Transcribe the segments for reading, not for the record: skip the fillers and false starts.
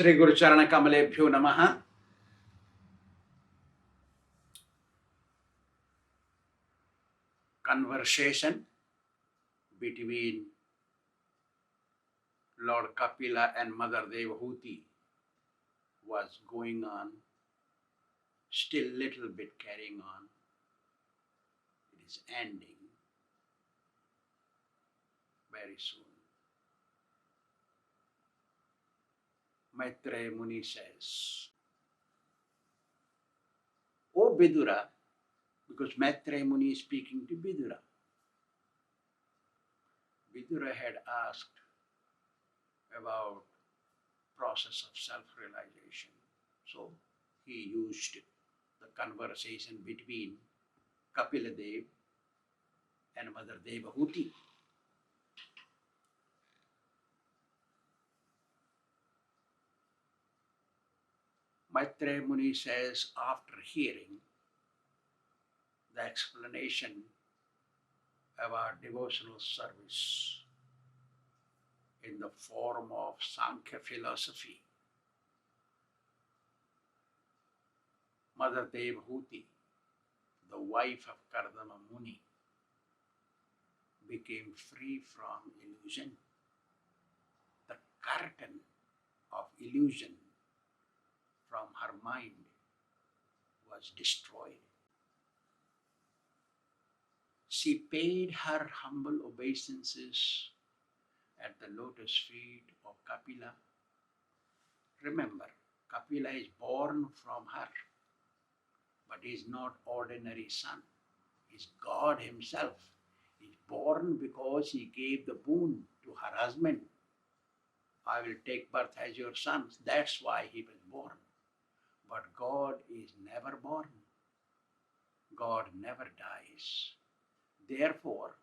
Sri Guru Charana Kamalebhyo Namaha. Conversation between Lord Kapila and Mother Devahūtī was going on, still little bit carrying on. It is ending very soon. Maitreya Muni says, O Vidura, because Maitreya Muni is speaking to Vidura. Vidura had asked about process of self-realization. So he used the conversation between Kapiladeva and Mother Devahūtī. Maitreya Muni says, after hearing the explanation about devotional service in the form of Sankhya philosophy, Mother Devahūtī, the wife of Kṛṣṇa Muni, became free from illusion. The curtain of illusion from her mind was destroyed. She paid her humble obeisances at the lotus feet of Kapila. Remember, Kapila is born from her, but he is not ordinary son. He is God himself. He is born because he gave the boon to her husband. I will take birth as your son. That's why he was born. But God is never born. God never dies. Therefore,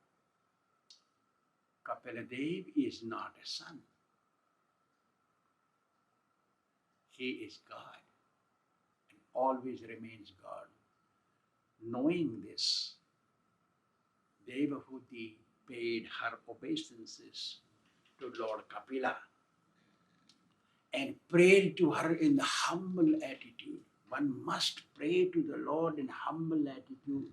Kapiladeva is not a son. He is God and always remains God. Knowing this, Devahūtī paid her obeisances to Lord Kapila and prayed to her in the humble attitude. One must pray to the Lord in humble attitude.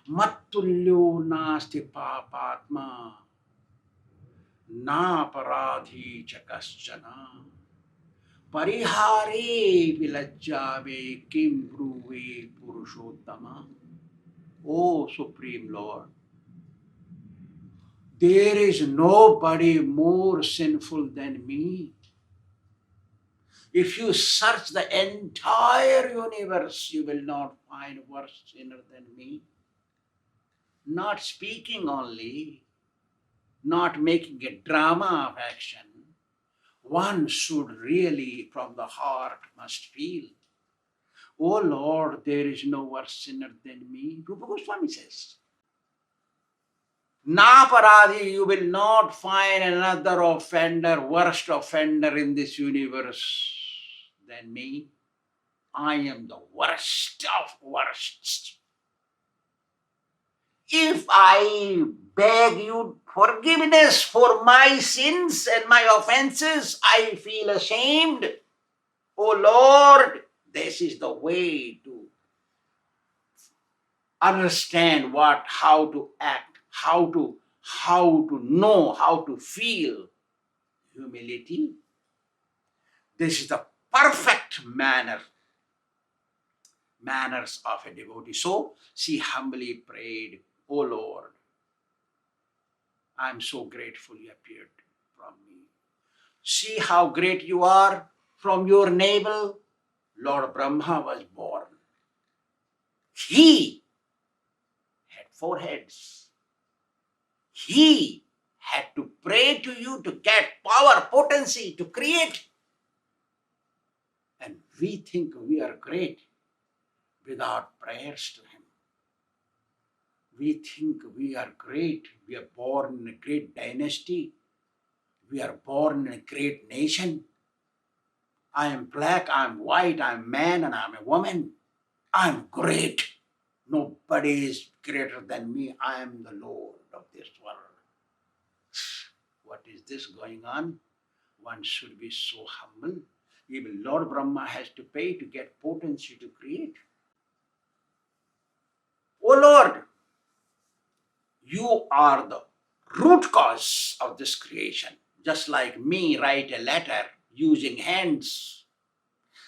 Mattulyo nasti papatma na paradhi chakaschana parihare vilajjave kim bruve purushottama. O Supreme Lord, there is nobody more sinful than me. If you search the entire universe, you will not find worse sinner than me. Not speaking only, not making a drama of action. One should really, from the heart, must feel, O Lord, there is no worse sinner than me. Swāmī says, Naparadhi, you will not find another offender, worst offender in this universe than me. I am the worst of worsts. If I beg you forgiveness for my sins and my offenses, I feel ashamed. Oh Lord, this is the way to understand how to act, how to know, how to feel humility. This is the perfect manners of a devotee. So she humbly prayed, O Lord, I am so grateful you appeared from me. See how great you are. From your navel, Lord Brahma was born. He had 4 heads. He had to pray to you to get power, potency to create. And we think we are great without prayers to him. We think we are great. We are born in a great dynasty. We are born in a great nation. I am black, I am white, I am man and I am a woman. I am great. Nobody is greater than me. I am the Lord of this world. What is this going on? One should be so humble. Even Lord Brahma has to pay to get potency to create. Oh Lord, you are the root cause of this creation. Just like me write a letter using hands.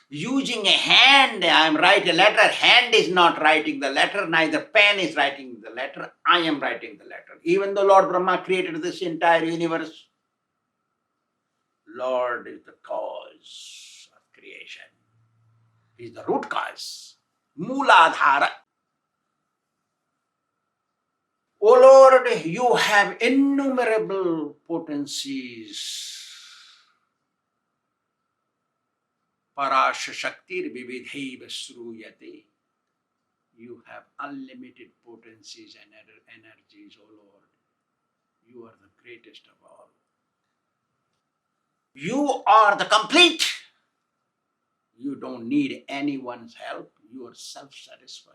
Using a hand, I am write a letter. Hand is not writing the letter, neither pen is writing the letter. I am writing the letter. Even though Lord Brahma created this entire universe, Lord is the cause of creation. He is the root cause. Mooladhara. O Lord, you have innumerable potencies. Parasha Shaktir Vividhaiva Sruyate. You have unlimited potencies and energies, O Lord. You are the greatest of all. You are the complete. You don't need anyone's help. You are self-satisfied.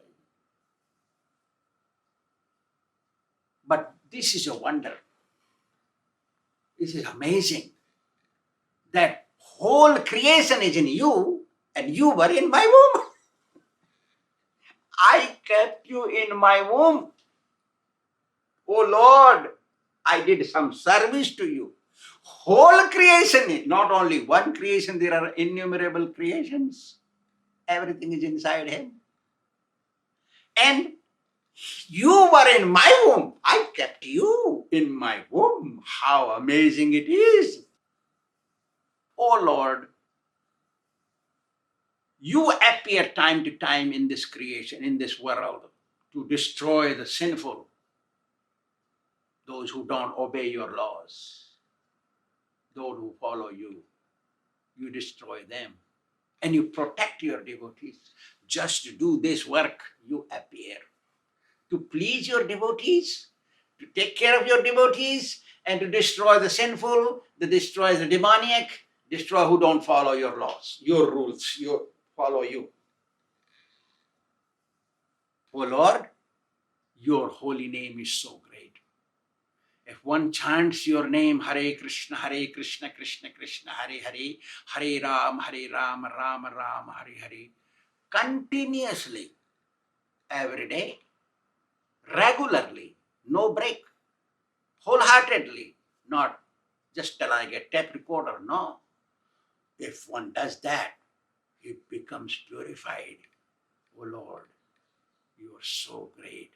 But this is a wonder. This is amazing. That whole creation is in you and you were in my womb. I kept you in my womb. Oh Lord, I did some service to you. Whole creation, not only one creation, there are innumerable creations. Everything is inside him. And you were in my womb. I kept you in my womb. How amazing it is. Oh Lord, you appear time to time in this creation, in this world, to destroy the sinful, those who don't obey your laws, those who follow you. You destroy them. And you protect your devotees. Just to do this work, you appear. To please your devotees, to take care of your devotees, and to destroy the sinful, to destroy the demoniac, destroy who don't follow your laws, your rules, follow you. Oh Lord, your holy name is so great. If one chants your name, Hare Kṛṣṇa, Krishna Krishna, Hare Hare, Hare Ram, Ram Ram, Hare Hare, continuously, every day, regularly, no break, wholeheartedly, not just like a tape recorder, no. If one does that, he becomes purified. Oh Lord, you are so great.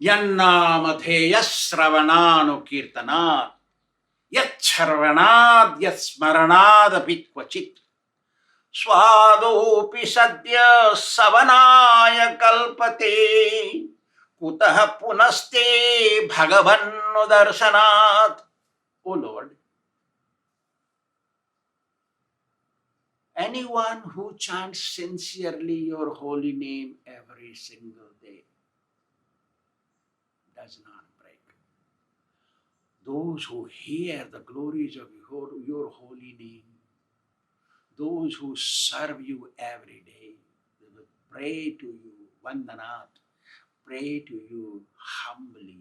Yannamatheyas Sravananu Kirtanat Yacharvanad Yatsmaranadapi Kvachit Swadopi Sadya Savanaya Kalpate Kutaha Punaste Bhagavan Darshanat. O Lord, anyone who chants sincerely your holy name every single day does not break. Those who hear the glories of your holy name, those who serve you every day, they will pray to you, vandanat, pray to you humbly.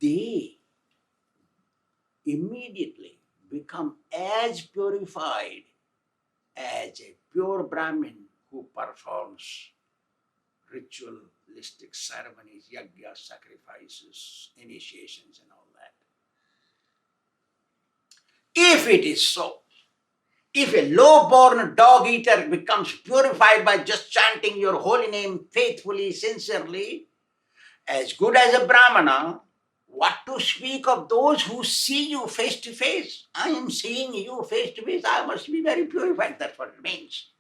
They immediately become as purified as a pure Brahmin who performs ritualistic ceremonies, yajna, sacrifices, initiations and all that. If it is so, if a low-born dog-eater becomes purified by just chanting your holy name faithfully, sincerely, as good as a Brahmana, what to speak of those who see you face to face? I am seeing you face to face. I must be very purified. That's what it means.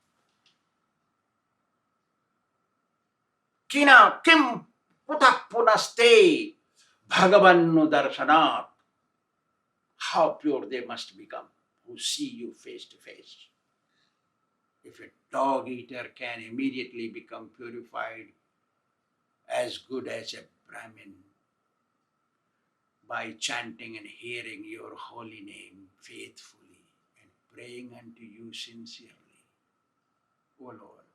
Kina kim putak punaste bhagavan darshanat. How pure they must become who see you face to face. If a dog eater can immediately become purified as good as a Brahmin by chanting and hearing your holy name faithfully and praying unto you sincerely, O Lord,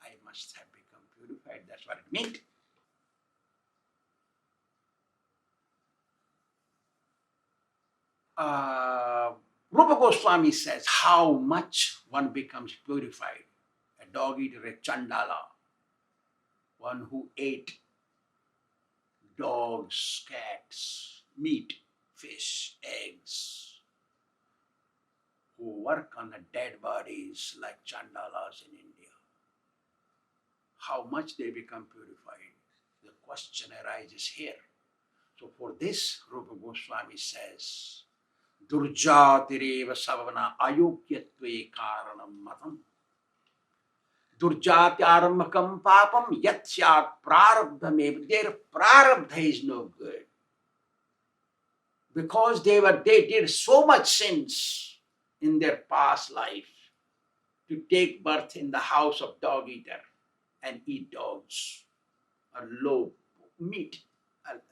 I must have become purified. That's what it meant. Rupa Goswami says how much one becomes purified. A dog eater, a chandala, one who ate dogs, cats, meat, fish, eggs, who work on the dead bodies like chandalas in India. How much they become purified? The question arises here. So for this, Rupa Goswami says, Durjatireva savana ayogyatve karanam matam. Durjatyaramakam papam yatsyat prarabdhamev. Their prarabdha is no good. Because they did so much sins in their past life to take birth in the house of dog eater and eat dogs or low meat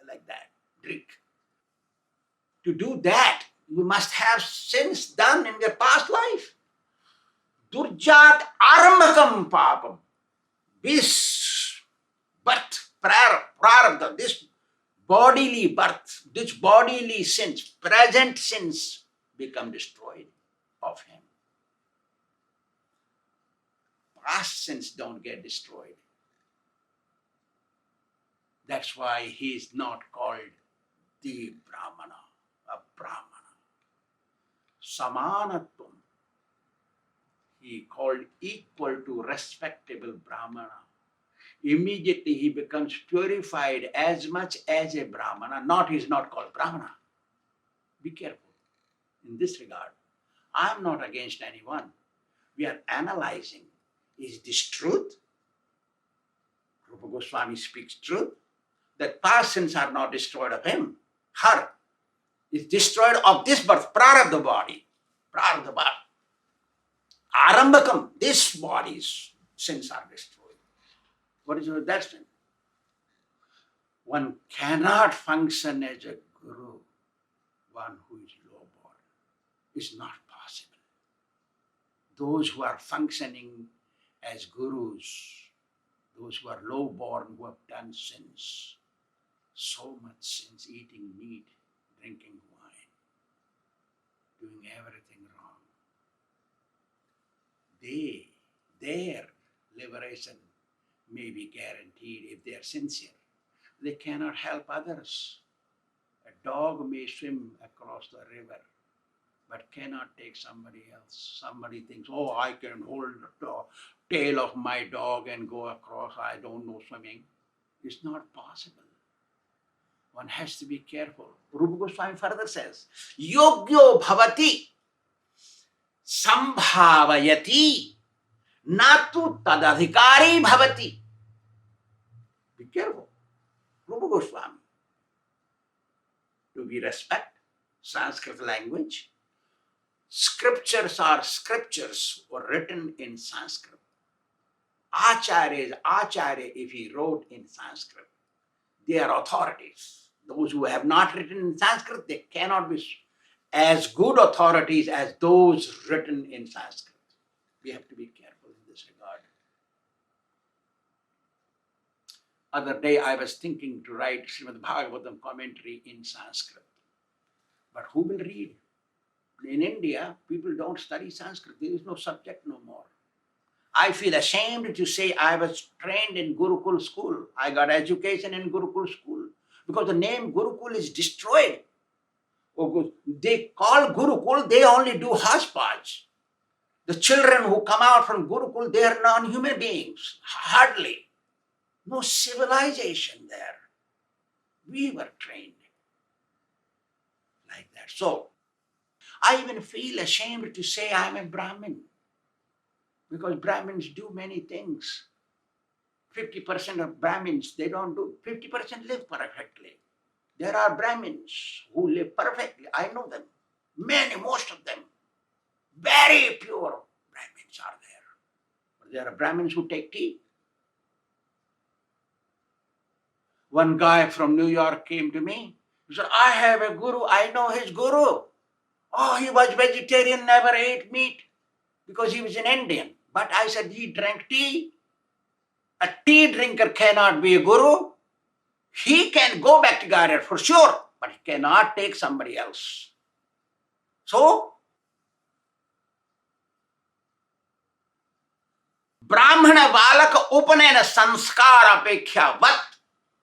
like that, drink. To do that, you must have sins done in their past life. Durjat aramakam papam. This birth, prarabdha, this bodily birth, this bodily sins, present sins become destroyed of him. Past sins don't get destroyed. That's why he is not called the Brahmana, a Brahmana. Samanatvam. He called equal to respectable Brahmana. Immediately he becomes purified as much as a Brahmana. He is not called Brahmana. Be careful in this regard. I am not against anyone. We are analyzing. Is this truth? Rupa Goswami speaks truth. That past sins are not destroyed of him. Her is destroyed of this birth, prarabdha body. Prarabdha body. Arambakam, this body's sins are destroyed. What is that sin? One cannot function as a guru, one who is low-born. It's not possible. Those who are functioning as gurus, those who are low-born, who have done sins, so much sins, eating meat, drinking wine, doing everything wrong. Their liberation may be guaranteed if they are sincere. They cannot help others. A dog may swim across the river, but cannot take somebody else. Somebody thinks, oh, I can hold the tail of my dog and go across. I don't know swimming. It's not possible. One has to be careful. Rupa Goswami further says, Yogyo bhavati sambhavayati natu tadadhikari bhavati. Be careful. Rupa Goswami. Do we respect Sanskrit language? Scriptures were written in Sanskrit. Āchārya is Āchārya if he wrote in Sanskrit. They are authorities. Those who have not written in Sanskrit, they cannot be as good authorities as those written in Sanskrit. We have to be careful in this regard. Other day I was thinking to write Śrīmad-Bhāgavatam commentary in Sanskrit. But who will read? In India, people don't study Sanskrit. There is no subject no more. I feel ashamed to say I was trained in Gurukul school. I got education in Gurukul school because the name Gurukul is destroyed. They call Gurukul, they only do hodgepodge. The children who come out from Gurukul, they are non-human beings. Hardly. No civilization there. We were trained like that. So, I even feel ashamed to say I am a Brahmin. Because Brahmins do many things. 50% of Brahmins, they don't do. 50% live perfectly. There are Brahmins who live perfectly. I know them. Most of them. Very pure Brahmins are there. But there are Brahmins who take tea. One guy from New York came to me. He said, I have a guru. I know his guru. Oh, he was vegetarian, never ate meat because he was an Indian. But I said, he drank tea. A tea drinker cannot be a guru. He can go back to Godhead for sure, but he cannot take somebody else. So, Brahmana balaka upanayana sanskara apeksha vat,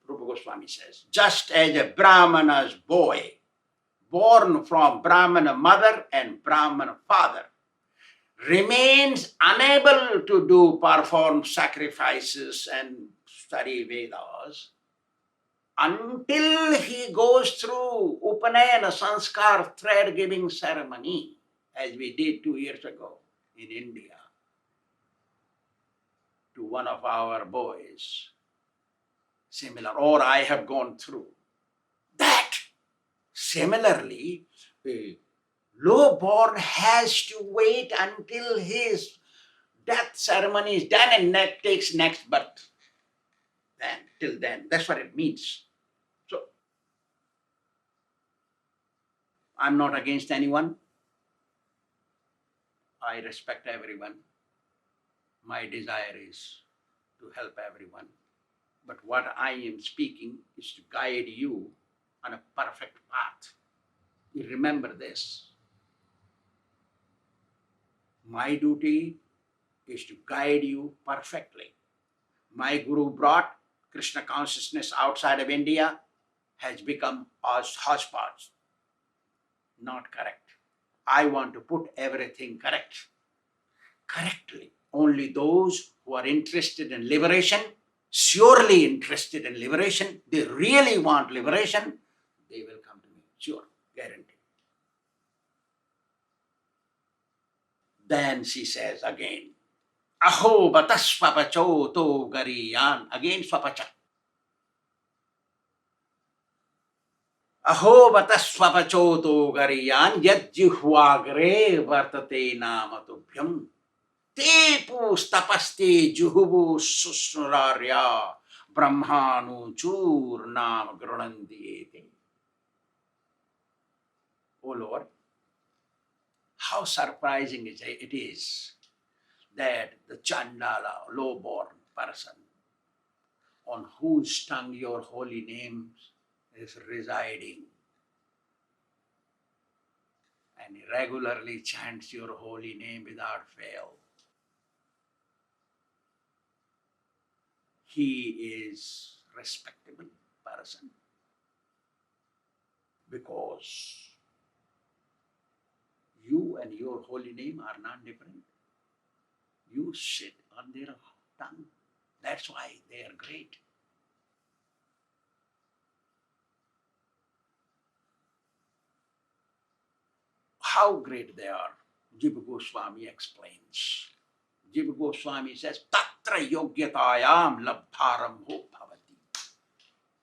Rupa Goswami says, just as a Brahmana's boy, born from Brahmana mother and Brahmana father, remains unable to perform sacrifices and study Vedas until he goes through Upanayana Sanskar thread giving ceremony, as we did 2 years ago in India, to one of our boys. Similar, or I have gone through that. Similarly, a low-born has to wait until his death ceremony is done and takes next birth. Then, till then, that's what it means. So, I'm not against anyone. I respect everyone. My desire is to help everyone. But what I am speaking is to guide you on a perfect path. You remember this. My duty is to guide you perfectly. My Guru brought Krishna consciousness outside of India, has become hodgepodge. Not correct. I want to put everything correctly. Only those who are interested in liberation, surely interested in liberation, they really want liberation, they will come to me. Sure, guarantee. Then she says again, Aho bata swapacho to gariyan. Again swapacha. Aho bata swapacho to gariyan yad jihwagre vartate namatubhyam. Te pustapaste juhubu susnurarya brahmanu chur nam grunandiyete. O Lord, how surprising it is that the Chandala, low-born person, on whose tongue your holy name is residing, and he regularly chants your holy name without fail. He is a respectable person because you and your holy name are not different. You sit on their tongue. That's why they are great. How great they are, Jiva Goswami explains. Jiva Goswami says, Tatra yogyatayam labdharam ho bhavati.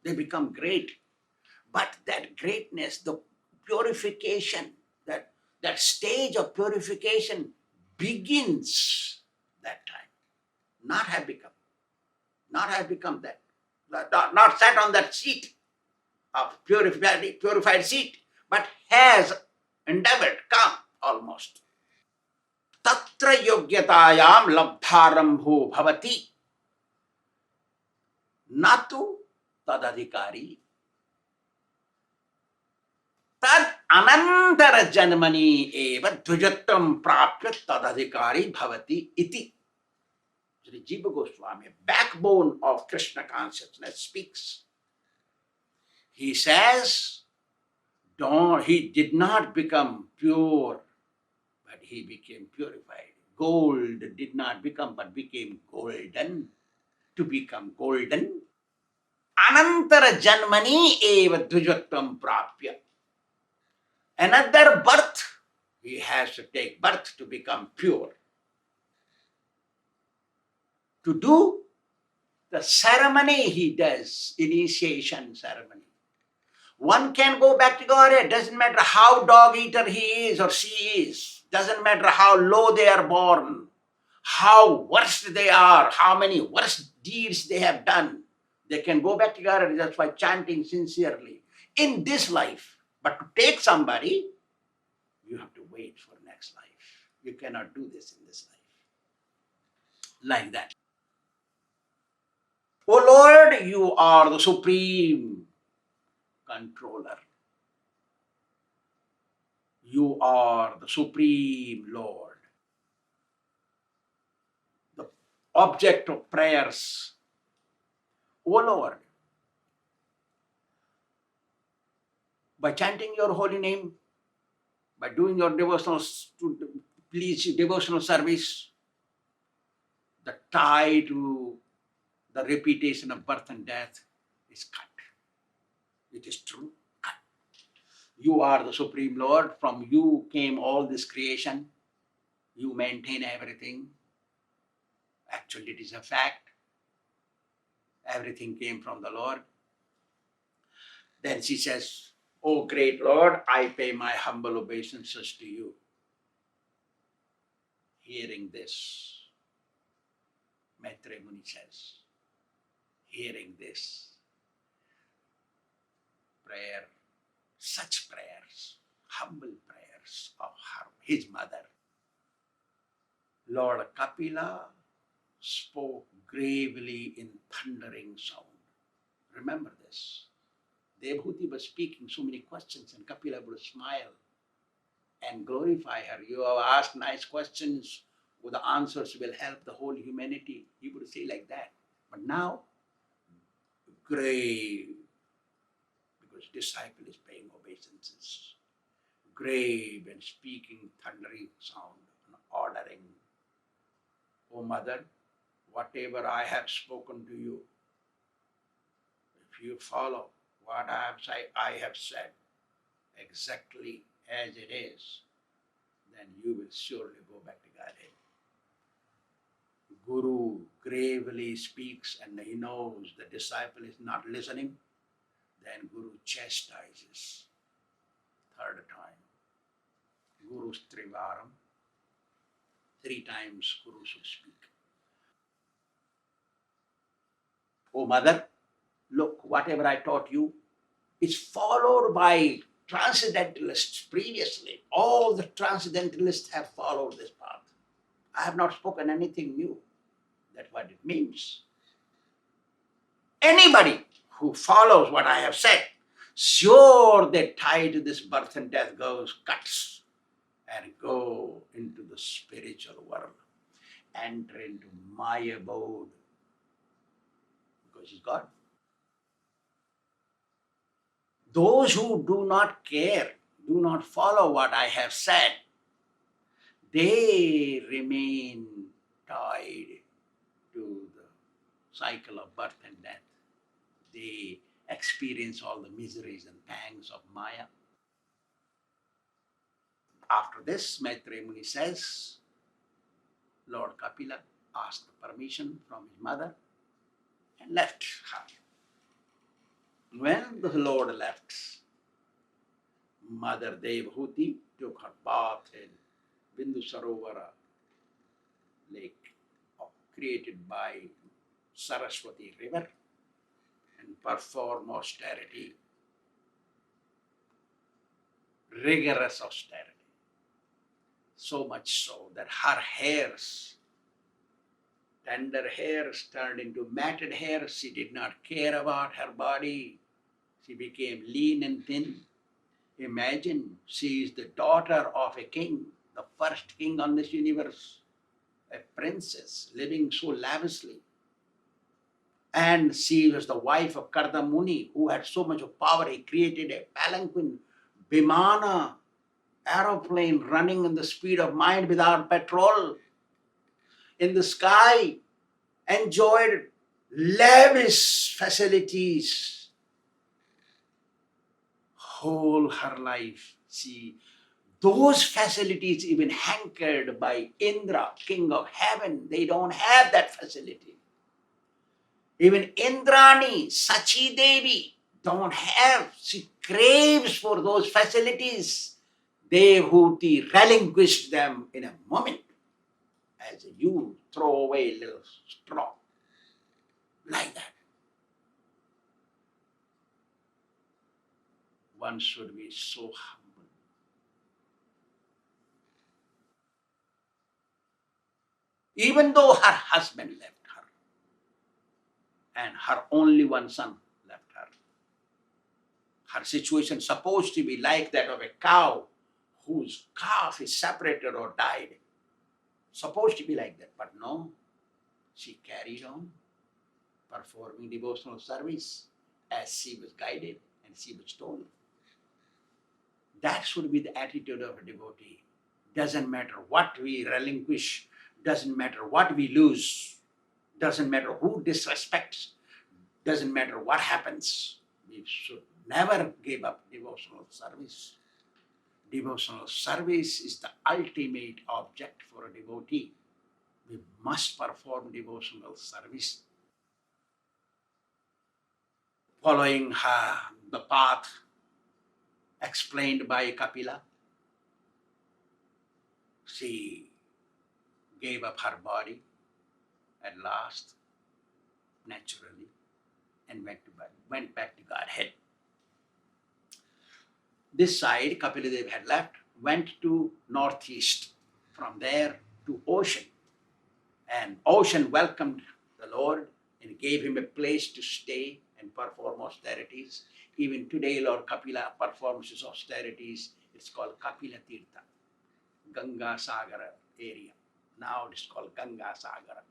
They become great. But that greatness, the purification, that stage of purification begins that time. Not have become that. Not sat on that seat of purified seat, but has endeavored, come almost. Tatra yogyatayam labdharambho bhavati. Natu tadadhikari. Tad anantara janmani eva dvijattam prapya tadadhikari bhavati iti. Sri Jiva Goswami, backbone of Krishna consciousness, speaks. He says, he did not become pure, but he became purified. Gold did not become, but became golden. To become golden, anantara janmani eva dvijatvam prapya. Another birth, he has to take birth to become pure. To do the ceremony he does, initiation ceremony. One can go back to Godhead. Doesn't matter how dog eater he is or she is. Doesn't matter how low they are born, how worst they are, how many worst deeds they have done. They can go back to Godhead just by chanting sincerely in this life. But to take somebody, you have to wait for next life. You cannot do this in this life. Like that. Oh Lord, you are the supreme controller. You are the supreme Lord. object of prayers. O Lord, by chanting your holy name, by doing your devotional service, the tie to the repetition of birth and death is cut. It is true. Cut. You are the Supreme Lord. From you came all this creation. You maintain everything. Actually, it is a fact. Everything came from the Lord. Then she says, "O great Lord, I pay my humble obeisances to you." Hearing this, Maitreya Muni says, hearing this prayer, such prayers, humble prayers of his mother, Lord Kapila spoke gravely in thundering sound. Remember this. Devahūtī was speaking so many questions and Kapila would smile and glorify her. You have asked nice questions, well, the answers will help the whole humanity. He would say like that. But now, grave, because disciple is paying obeisances, grave and speaking thundering sound and ordering, "O mother, whatever I have spoken to you, if you follow what I have said exactly as it is, then you will surely go back to Godhead." Guru gravely speaks and he knows the disciple is not listening. Then Guru chastises. Third time. Guru's Trivaram. 3 times Guru should speak. "O mother, look, whatever I taught you is followed by transcendentalists previously. All the transcendentalists have followed this path. I have not spoken anything new." That's what it means. Anybody who follows what I have said, sure their tie to this birth and death cuts and go into the spiritual world, enter into my abode, because he's God. Those who do not care, do not follow what I have said, they remain tied to the cycle of birth and death. They experience all the miseries and pangs of Maya. After this, Maitreya Muni says, Lord Kapila asked permission from his mother and left her. When the Lord left, Mother Devahūtī took her bath in Bindu Sarovara lake created by Saraswati river and performed austerity, rigorous austerity. So much so that her hairs, tender hairs, turned into matted hairs. She did not care about her body. She became lean and thin. Imagine, she is the daughter of a king, the first king on this universe, a princess living so lavishly. And she was the wife of Karda Muni, who had so much of power. He created a palanquin, Vimana, aeroplane running in the speed of mind without petrol in the sky, enjoyed lavish facilities. Whole her life, those facilities even hankered by Indra, king of heaven. They don't have that facility. Even Indrani, Sachi Devi, don't have. She craves for those facilities. Devahūtī relinquished them in a moment, as you throw away a little straw, like that. One should be so humble. Even though her husband left her, and her only one son left her, her situation supposed to be like that of a cow whose calf is separated or died. Supposed to be like that, but no. She carried on performing devotional service as she was guided and she was told. That should be the attitude of a devotee. Doesn't matter what we relinquish, doesn't matter what we lose, doesn't matter who disrespects, doesn't matter what happens. We should never give up devotional service. Devotional service is the ultimate object for a devotee. We must perform devotional service. Following the path explained by Kapila, she gave up her body at last, naturally, and went back to Godhead. This side, Kapiladeva had left, went to northeast, from there to ocean. And ocean welcomed the Lord and gave him a place to stay and perform austerities. Even today, Lord Kapila performs his austerities. It's called Kapila Tirtha, Ganga Sagara area. Now it's called Ganga Sagara.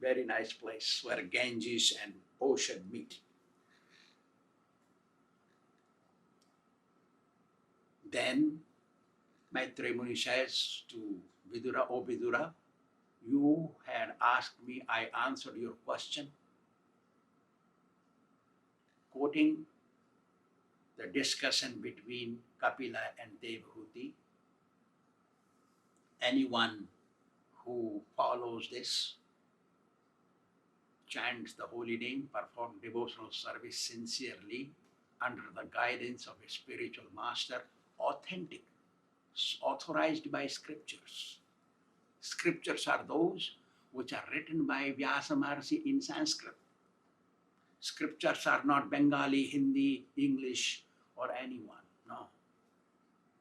Very nice place where Ganges and ocean meet. Then Maitreya Muni says to Vidura, "O Vidura, you had asked me, I answered your question." Quoting the discussion between Kapila and Devahūtī, anyone who follows this, chants the holy name, performs devotional service sincerely under the guidance of a spiritual master, authentic, authorized by scriptures. Scriptures are those which are written by Vyasa Maharishi in Sanskrit. Scriptures are not Bengali, Hindi, English, or anyone. No.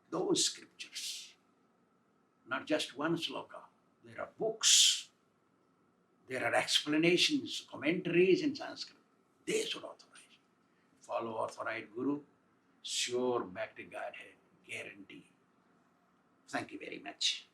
Those scriptures, not just one sloka. There are books. There are explanations, commentaries in Sanskrit. They should authorize. Follow authorized Guru, sure back to Godhead, guarantee. Thank you very much.